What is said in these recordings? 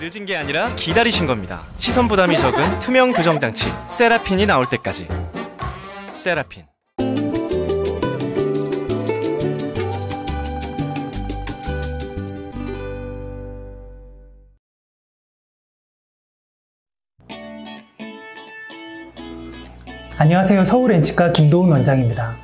늦은 게 아니라 기다리신 겁니다. 시선 부담이 적은 투명 교정 장치 세라핀이 나올 때까지. 세라핀. 안녕하세요. 서울엔치과 김도훈 원장입니다.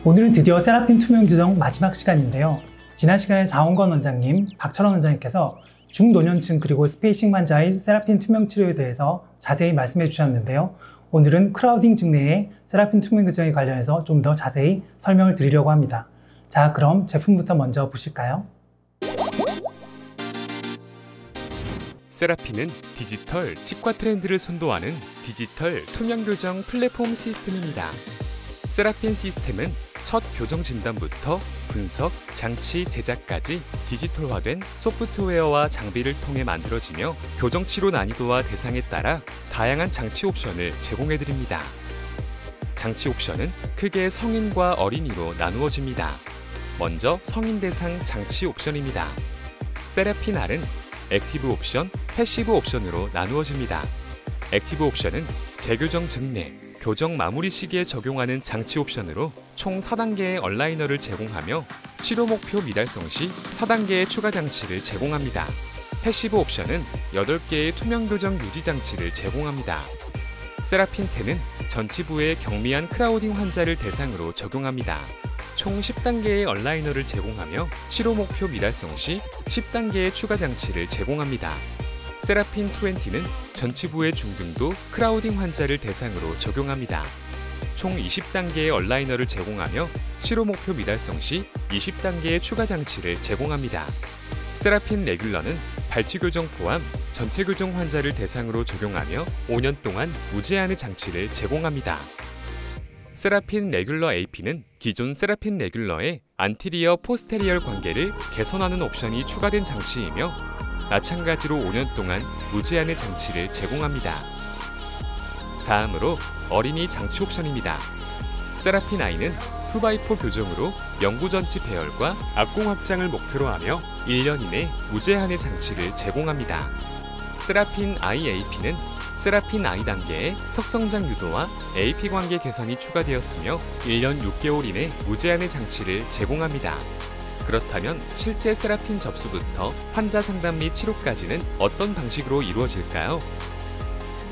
오늘은 드디어 세라핀 투명 교정 마지막 시간인데요. 지난 시간에 자원건 원장님, 박철원 원장님께서 중노년층 그리고 스페이싱 환자의 세라핀 투명 치료에 대해서 자세히 말씀해 주셨는데요. 오늘은 크라우딩 증내의 세라핀 투명 교정에 관련해서 좀 더 자세히 설명을 드리려고 합니다. 자, 그럼 제품부터 먼저 보실까요? 세라핀은 디지털 치과 트렌드를 선도하는 디지털 투명 교정 플랫폼 시스템입니다. 세라핀 시스템은 첫 교정 진단부터 분석, 장치 제작까지 디지털화된 소프트웨어와 장비를 통해 만들어지며 교정 치료 난이도와 대상에 따라 다양한 장치 옵션을 제공해드립니다. 장치 옵션은 크게 성인과 어린이로 나누어집니다. 먼저 성인 대상 장치 옵션입니다. 세라핀 R은 액티브 옵션, 패시브 옵션으로 나누어집니다. 액티브 옵션은 재교정 증내, 교정 마무리 시기에 적용하는 장치 옵션으로 총 4단계의 얼라이너를 제공하며 치료 목표 미달성 시 4단계의 추가 장치를 제공합니다. 패시브 옵션은 8개의 투명 교정 유지 장치를 제공합니다. 세라핀 10은 전치부의 경미한 크라우딩 환자를 대상으로 적용합니다. 총 10단계의 얼라이너를 제공하며 치료 목표 미달성 시 10단계의 추가 장치를 제공합니다. 세라핀 20는 전치부의 중등도 크라우딩 환자를 대상으로 적용합니다. 총 20단계의 얼라이너를 제공하며 치료 목표 미달성 시 20단계의 추가 장치를 제공합니다. 세라핀 레귤러는 발치 교정 포함 전체 교정 환자를 대상으로 적용하며 5년 동안 무제한의 장치를 제공합니다. 세라핀 레귤러 AP는 기존 세라핀 레귤러의 안티리어 포스테리얼 관계를 개선하는 옵션이 추가된 장치이며 마찬가지로 5년 동안 무제한의 장치를 제공합니다. 다음으로 어린이 장치 옵션입니다. 세라핀 I는 2x4 교정으로 영구 전치 배열과 압공 확장을 목표로 하며 1년 이내 무제한의 장치를 제공합니다. 세라핀 IAP는 세라핀 I 단계의 턱성장 유도와 AP 관계 개선이 추가되었으며 1년 6개월 이내 무제한의 장치를 제공합니다. 그렇다면 실제 세라핀 접수부터 환자 상담 및 치료까지는 어떤 방식으로 이루어질까요?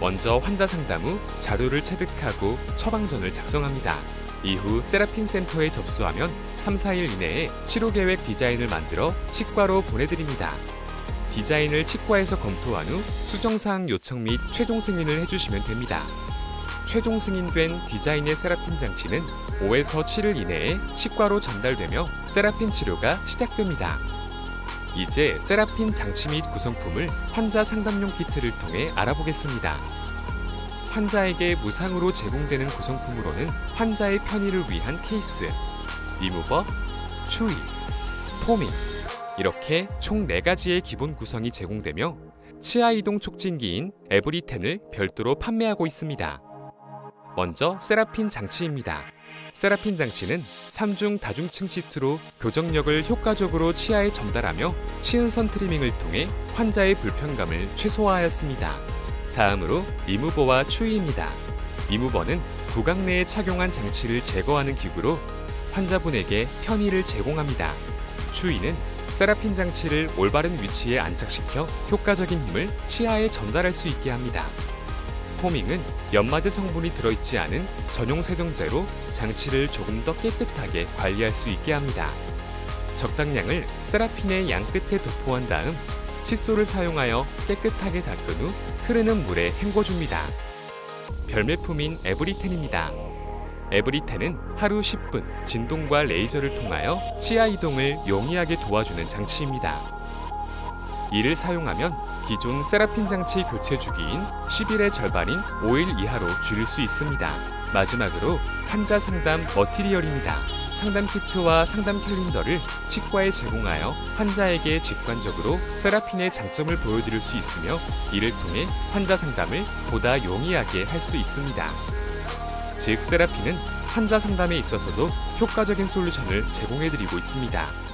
먼저 환자 상담 후 자료를 체득하고 처방전을 작성합니다. 이후 세라핀 센터에 접수하면 3-4일 이내에 치료계획 디자인을 만들어 치과로 보내드립니다. 디자인을 치과에서 검토한 후 수정사항 요청 및 최종 승인을 해주시면 됩니다. 최종 승인된 디자인의 세라핀 장치는 5에서 7일 이내에 치과로 전달되며 세라핀 치료가 시작됩니다. 이제 세라핀 장치 및 구성품을 환자 상담용 키트를 통해 알아보겠습니다. 환자에게 무상으로 제공되는 구성품으로는 환자의 편의를 위한 케이스, 리무버, 추위, 포밍 이렇게 총 4가지의 기본 구성이 제공되며 치아 이동 촉진기인 에브리10을 별도로 판매하고 있습니다. 먼저 세라핀 장치입니다. 세라핀 장치는 3중 다중층 시트로 교정력을 효과적으로 치아에 전달하며 치은선 트리밍을 통해 환자의 불편감을 최소화하였습니다. 다음으로 리무버와 추위입니다. 리무버는 구강 내에 착용한 장치를 제거하는 기구로 환자분에게 편의를 제공합니다. 추위는 세라핀 장치를 올바른 위치에 안착시켜 효과적인 힘을 치아에 전달할 수 있게 합니다. 포밍은 연마제 성분이 들어있지 않은 전용 세정제로 장치를 조금 더 깨끗하게 관리할 수 있게 합니다. 적당량을 세라핀의 양 끝에 도포한 다음 칫솔을 사용하여 깨끗하게 닦은 후 흐르는 물에 헹궈줍니다. 별매품인 에브리10입니다. 에브리10은 하루 10분 진동과 레이저를 통하여 치아 이동을 용이하게 도와주는 장치입니다. 이를 사용하면 기존 세라핀 장치 교체 주기인 10일의 절반인 5일 이하로 줄일 수 있습니다. 마지막으로 환자 상담 머티리얼입니다. 상담 키트와 상담 캘린더를 치과에 제공하여 환자에게 직관적으로 세라핀의 장점을 보여드릴 수 있으며 이를 통해 환자 상담을 보다 용이하게 할 수 있습니다. 즉 세라핀은 환자 상담에 있어서도 효과적인 솔루션을 제공해드리고 있습니다.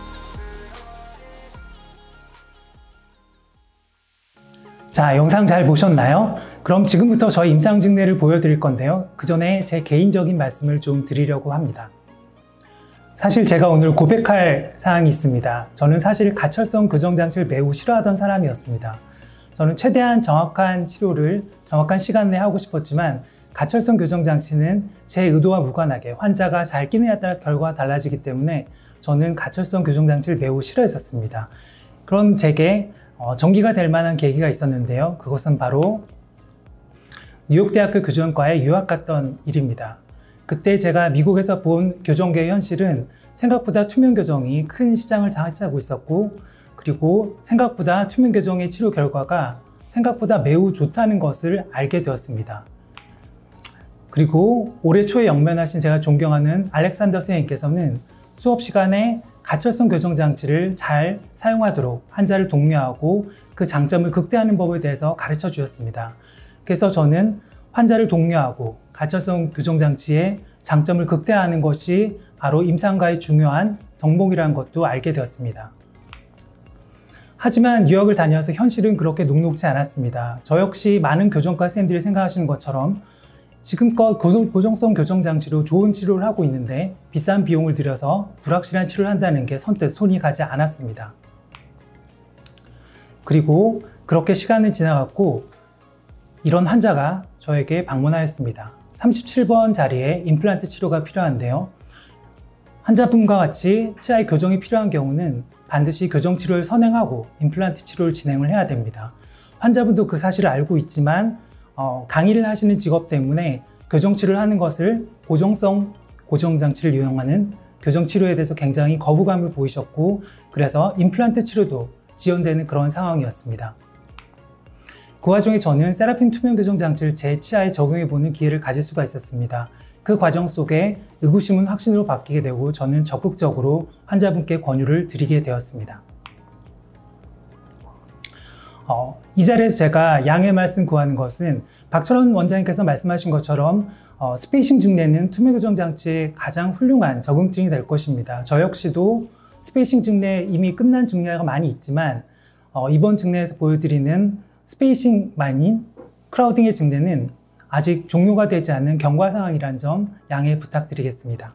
자, 영상 잘 보셨나요? 그럼 지금부터 저희 임상증례를 보여드릴 건데요. 그 전에 제 개인적인 말씀을 좀 드리려고 합니다. 사실 제가 오늘 고백할 사항이 있습니다. 저는 사실 가철성 교정장치를 매우 싫어하던 사람이었습니다. 저는 최대한 정확한 치료를 정확한 시간 내에 하고 싶었지만 가철성 교정장치는 제 의도와 무관하게 환자가 잘 끼느냐에 따라서 결과가 달라지기 때문에 저는 가철성 교정장치를 매우 싫어했었습니다. 그런 제게 전기가 될 만한 계기가 있었는데요. 그것은 바로 뉴욕대학교 교정과에 유학 갔던 일입니다. 그때 제가 미국에서 본 교정계의 현실은 생각보다 투명 교정이 큰 시장을 차지하고 있었고, 그리고 생각보다 투명 교정의 치료 결과가 생각보다 매우 좋다는 것을 알게 되었습니다. 그리고 올해 초에 영면하신 제가 존경하는 알렉산더 선생님께서는 수업 시간에 가철성 교정장치를 잘 사용하도록 환자를 독려하고 그 장점을 극대화하는 법에 대해서 가르쳐 주셨습니다. 그래서 저는 환자를 독려하고 가철성 교정장치의 장점을 극대화하는 것이 바로 임상가의 중요한 덕목이라는 것도 알게 되었습니다. 하지만 뉴욕을 다녀와서 현실은 그렇게 녹록지 않았습니다. 저 역시 많은 교정과 선생님들이 생각하시는 것처럼 지금껏 고정성 교정장치로 좋은 치료를 하고 있는데 비싼 비용을 들여서 불확실한 치료를 한다는 게 선뜻 손이 가지 않았습니다. 그리고 그렇게 시간이 지나갔고 이런 환자가 저에게 방문하였습니다. 37번 자리에 임플란트 치료가 필요한데요. 환자분과 같이 치아의 교정이 필요한 경우는 반드시 교정치료를 선행하고 임플란트 치료를 진행을 해야 됩니다. 환자분도 그 사실을 알고 있지만 강의를 하시는 직업 때문에 교정치료를 하는 것을 고정성 고정장치를 이용하는 교정치료에 대해서 굉장히 거부감을 보이셨고, 그래서 임플란트 치료도 지연되는 그런 상황이었습니다. 그 와중에 저는 세라핀 투명 교정장치를 제 치아에 적용해보는 기회를 가질 수가 있었습니다. 그 과정 속에 의구심은 확신으로 바뀌게 되고 저는 적극적으로 환자분께 권유를 드리게 되었습니다. 이 자리에서 제가 양해 말씀 구하는 것은 박철원 원장님께서 말씀하신 것처럼 스페이싱 증례는 투명 교정장치의 가장 훌륭한 적응증이 될 것입니다. 저 역시도 스페이싱 증례 이미 끝난 증례가 많이 있지만 이번 증례에서 보여드리는 스페이싱 아닌 크라우딩의 증례는 아직 종료가 되지 않은 경과 상황이라는 점 양해 부탁드리겠습니다.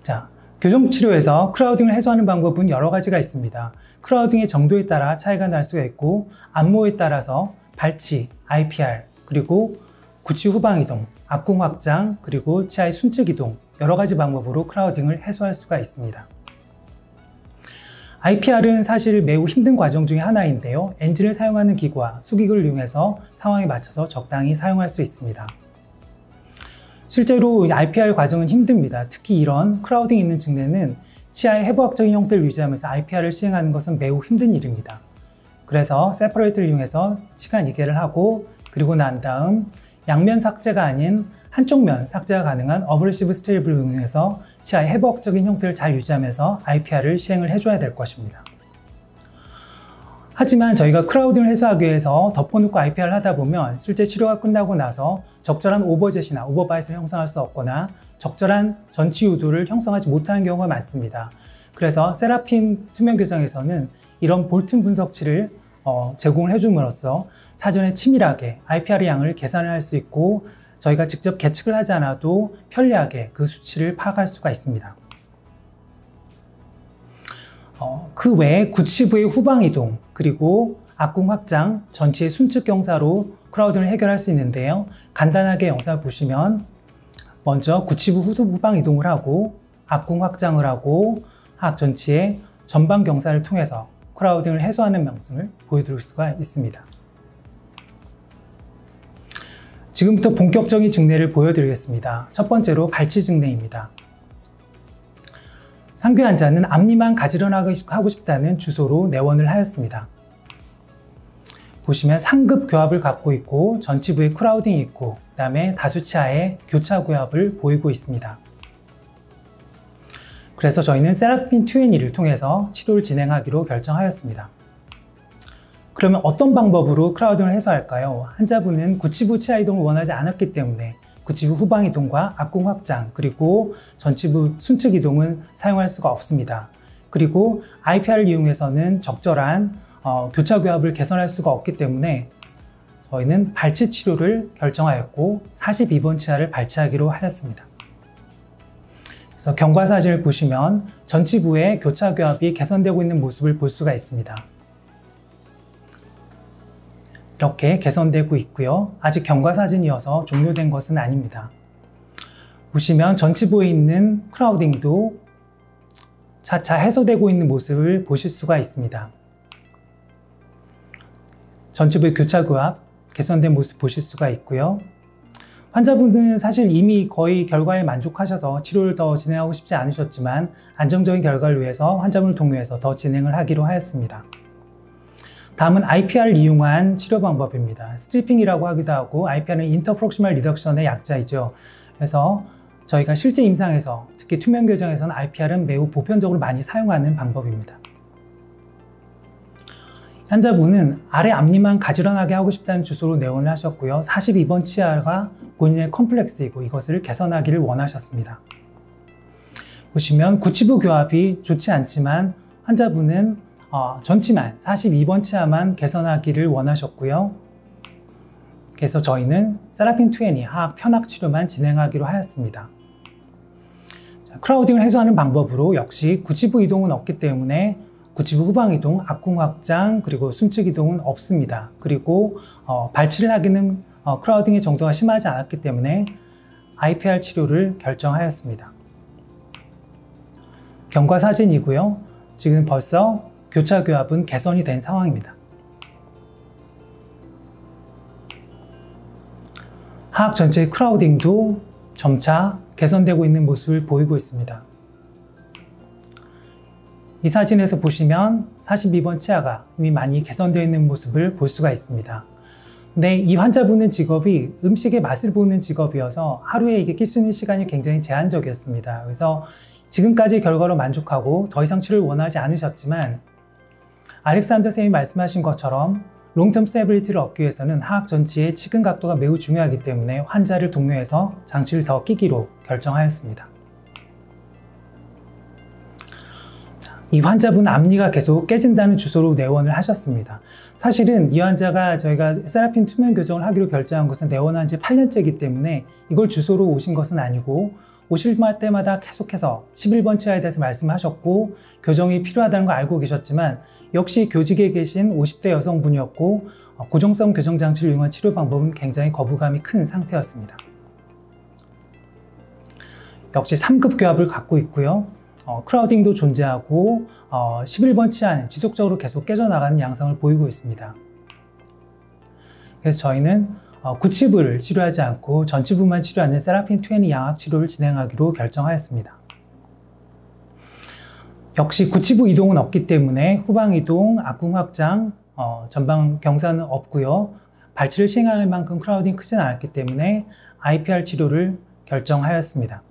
자, 교정치료에서 크라우딩을 해소하는 방법은 여러 가지가 있습니다. 크라우딩의 정도에 따라 차이가 날 수가 있고 안모에 따라서 발치, IPR, 그리고 구치 후방 이동, 앞궁 확장, 그리고 치아의 순측 이동 여러 가지 방법으로 크라우딩을 해소할 수가 있습니다. IPR은 사실 매우 힘든 과정 중에 하나인데요. 엔진을 사용하는 기구와 수기를 이용해서 상황에 맞춰서 적당히 사용할 수 있습니다. 실제로 IPR 과정은 힘듭니다. 특히 이런 크라우딩이 있는 증례는 치아의 해부학적인 형태를 유지하면서 IPR을 시행하는 것은 매우 힘든 일입니다. 그래서 세퍼레이터를 이용해서 치간 이개를 하고 그리고 난 다음 양면 삭제가 아닌 한쪽 면 삭제가 가능한 어브레시브 스테이블을 이용해서 치아의 해부학적인 형태를 잘 유지하면서 IPR을 시행을 해줘야 될 것입니다. 하지만 저희가 크라우딩을 해소하기 위해서 덮어놓고 IPR을 하다 보면 실제 치료가 끝나고 나서 적절한 오버젯이나 오버바이스를 형성할 수 없거나 적절한 전치 유도를 형성하지 못하는 경우가 많습니다. 그래서 세라핀 투명 교정에서는 이런 볼튼 분석치를 제공을 해줌으로써 사전에 치밀하게 IPR의 양을 계산을 할 수 있고 저희가 직접 계측을 하지 않아도 편리하게 그 수치를 파악할 수가 있습니다. 그 외에 구치부의 후방 이동, 그리고 앞궁 확장, 전치의 순측 경사로 크라우딩을 해결할 수 있는데요. 간단하게 영상을 보시면 먼저 구치부 후방 이동을 하고 앞궁 확장을 하고 하악 전치의 전방 경사를 통해서 크라우딩을 해소하는 명승을 보여드릴 수가 있습니다. 지금부터 본격적인 증례를 보여드리겠습니다. 첫 번째로 발치 증례입니다. 상규 환자는 앞니만 가지런하고 싶다는 주소로 내원을 하였습니다. 보시면 상급 교합을 갖고 있고 전치부에 크라우딩이 있고 그 다음에 다수치아에 교차 교합을 보이고 있습니다. 그래서 저희는 세라핀 2&E를 통해서 치료를 진행하기로 결정하였습니다. 그러면 어떤 방법으로 크라우딩을 해소할까요? 환자분은 구치부 치아 이동을 원하지 않았기 때문에 구치부 후방 이동과 앞궁 확장 그리고 전치부 순측 이동은 사용할 수가 없습니다. 그리고 IPR을 이용해서는 적절한 교차교합을 개선할 수가 없기 때문에 저희는 발치 치료를 결정하였고 42번 치아를 발치하기로 하였습니다. 그래서 경과 사진을 보시면 전치부의 교차교합이 개선되고 있는 모습을 볼 수가 있습니다. 이렇게 개선되고 있고요. 아직 경과 사진이어서 종료된 것은 아닙니다. 보시면 전치부에 있는 크라우딩도 차차 해소되고 있는 모습을 보실 수가 있습니다. 전치부의 교차교합 개선된 모습 보실 수가 있고요. 환자분들은 사실 이미 거의 결과에 만족하셔서 치료를 더 진행하고 싶지 않으셨지만 안정적인 결과를 위해서 환자분을 동요해서 더 진행을 하기로 하였습니다. 다음은 IPR을 이용한 치료 방법입니다. 스트리핑이라고 하기도 하고 IPR은 인터프록시멀 리덕션의 약자이죠. 그래서 저희가 실제 임상에서 특히 투명 교정에서는 IPR은 매우 보편적으로 많이 사용하는 방법입니다. 환자분은 아래 앞니만 가지런하게 하고 싶다는 주소로 내원을 하셨고요. 42번 치아가 본인의 컴플렉스이고 이것을 개선하기를 원하셨습니다. 보시면 구치부 교합이 좋지 않지만 환자분은 전치만 42번 치아만 개선하기를 원하셨고요. 그래서 저희는 세라핀 20 하악 편악 치료만 진행하기로 하였습니다. 크라우딩을 해소하는 방법으로 역시 구치부 이동은 없기 때문에 구치부 후방 이동, 악궁 확장, 그리고 순측 이동은 없습니다. 그리고 발치를 하기는 크라우딩의 정도가 심하지 않았기 때문에 IPR 치료를 결정하였습니다. 경과 사진이고요. 지금 벌써 교차교합은 개선이 된 상황입니다. 하악 전체의 크라우딩도 점차 개선되고 있는 모습을 보이고 있습니다. 이 사진에서 보시면 42번 치아가 이미 많이 개선되어 있는 모습을 볼 수가 있습니다. 근데 이 환자분의 직업이 음식의 맛을 보는 직업이어서 하루에 이게 낄 수 있는 시간이 굉장히 제한적이었습니다. 그래서 지금까지 결과로 만족하고 더 이상 치료를 원하지 않으셨지만 알렉산더 선생님이 말씀하신 것처럼 롱텀 스테빌리티를 얻기 위해서는 하악 전치의 치근 각도가 매우 중요하기 때문에 환자를 동요해서 장치를 더 끼기로 결정하였습니다. 이 환자분 앞니가 계속 깨진다는 주소로 내원을 하셨습니다. 사실은 이 환자가 저희가 세라핀 투명 교정을 하기로 결정한 것은 내원한 지 8년째이기 때문에 이걸 주소로 오신 것은 아니고 오실 때마다 계속해서 11번 치아에 대해서 말씀하셨고 교정이 필요하다는 걸 알고 계셨지만 역시 교직에 계신 50대 여성분이었고 고정성 교정 장치를 이용한 치료 방법은 굉장히 거부감이 큰 상태였습니다. 역시 3급 교합을 갖고 있고요. 크라우딩도 존재하고 11번 치아는 지속적으로 계속 깨져나가는 양상을 보이고 있습니다. 그래서 저희는 구치부를 치료하지 않고 전치부만 치료하는 세라핀 20 양악 치료를 진행하기로 결정하였습니다. 역시 구치부 이동은 없기 때문에 후방 이동, 악궁 확장, 전방 경사는 없고요. 발치를 시행할 만큼 크라우딩이 크진 않았기 때문에 IPR 치료를 결정하였습니다.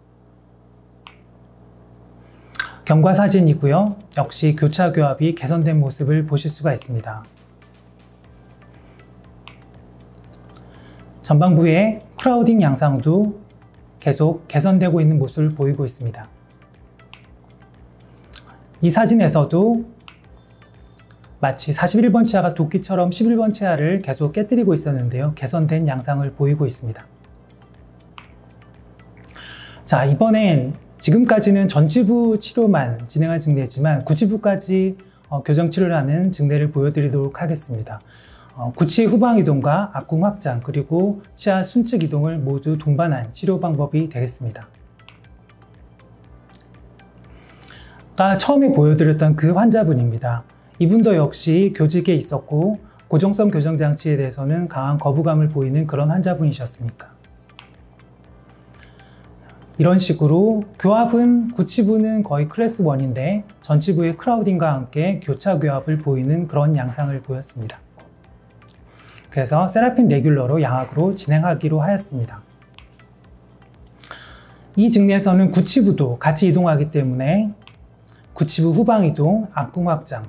경과 사진이고요. 역시 교차 교합이 개선된 모습을 보실 수가 있습니다. 전방부의 크라우딩 양상도 계속 개선되고 있는 모습을 보이고 있습니다. 이 사진에서도 마치 41번 치아가 도끼처럼 11번 치아를 계속 깨뜨리고 있었는데요. 개선된 양상을 보이고 있습니다. 자, 이번엔 지금까지는 전치부 치료만 진행한 증례지만 구치부까지 교정 치료를 하는 증례를 보여드리도록 하겠습니다. 구치 후방 이동과 악궁 확장 그리고 치아 순측 이동을 모두 동반한 치료 방법이 되겠습니다. 아까 처음에 보여드렸던 그 환자분입니다. 이분도 역시 교직에 있었고 고정성 교정 장치에 대해서는 강한 거부감을 보이는 그런 환자분이셨습니까? 이런 식으로 교합은 구치부는 거의 클래스 1인데 전치부의 크라우딩과 함께 교차 교합을 보이는 그런 양상을 보였습니다. 그래서 세라핀 레귤러로 양악으로 진행하기로 하였습니다. 이 증례에서는 구치부도 같이 이동하기 때문에 구치부 후방 이동, 악궁 확장,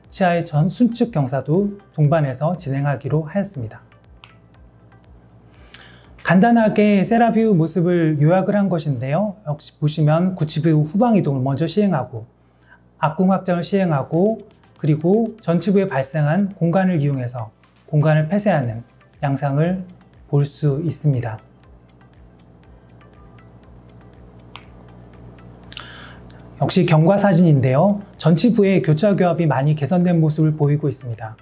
치아의 전 순측 경사도 동반해서 진행하기로 하였습니다. 간단하게 세라뷰 모습을 요약을 한 것인데요. 역시 보시면 구치부 후방 이동을 먼저 시행하고 악궁 확장을 시행하고 그 그리고 전치부에 발생한 공간을 이용해서 공간을 폐쇄하는 양상을 볼 수 있습니다. 역시 경과 사진인데요. 전치부의 교차교합이 많이 개선된 모습을 보이고 있습니다.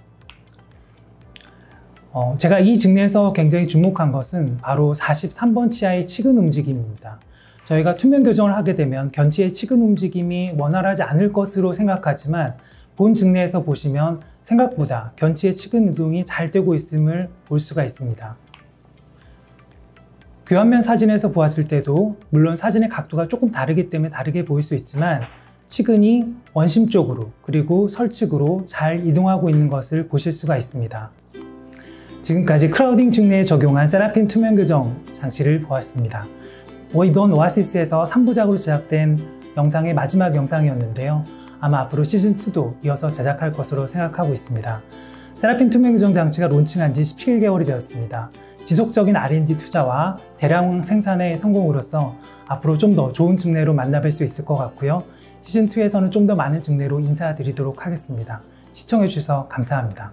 제가 이 증례에서 굉장히 주목한 것은 바로 43번 치아의 치근 움직임입니다. 저희가 투명 교정을 하게 되면 견치의 치근 움직임이 원활하지 않을 것으로 생각하지만 본 증례에서 보시면 생각보다 견치의 치근 이동이 잘 되고 있음을 볼 수가 있습니다. 교환면 사진에서 보았을 때도 물론 사진의 각도가 조금 다르기 때문에 다르게 보일 수 있지만 치근이 원심 쪽으로 그리고 설측으로 잘 이동하고 있는 것을 보실 수가 있습니다. 지금까지 크라우딩 증례에 적용한 세라핀 투명 교정 장치를 보았습니다. 이번 오아시스에서 3부작으로 제작된 영상의 마지막 영상이었는데요. 아마 앞으로 시즌2도 이어서 제작할 것으로 생각하고 있습니다. 세라핀 투명 교정 장치가 론칭한 지 17개월이 되었습니다. 지속적인 R&D 투자와 대량 생산의 성공으로서 앞으로 좀 더 좋은 증례로 만나뵐 수 있을 것 같고요. 시즌2에서는 좀 더 많은 증례로 인사드리도록 하겠습니다. 시청해주셔서 감사합니다.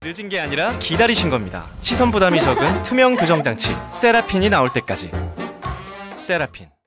늦은 게 아니라 기다리신 겁니다. 시선 부담이 적은 투명 교정 장치 세라핀이 나올 때까지. 세라핀.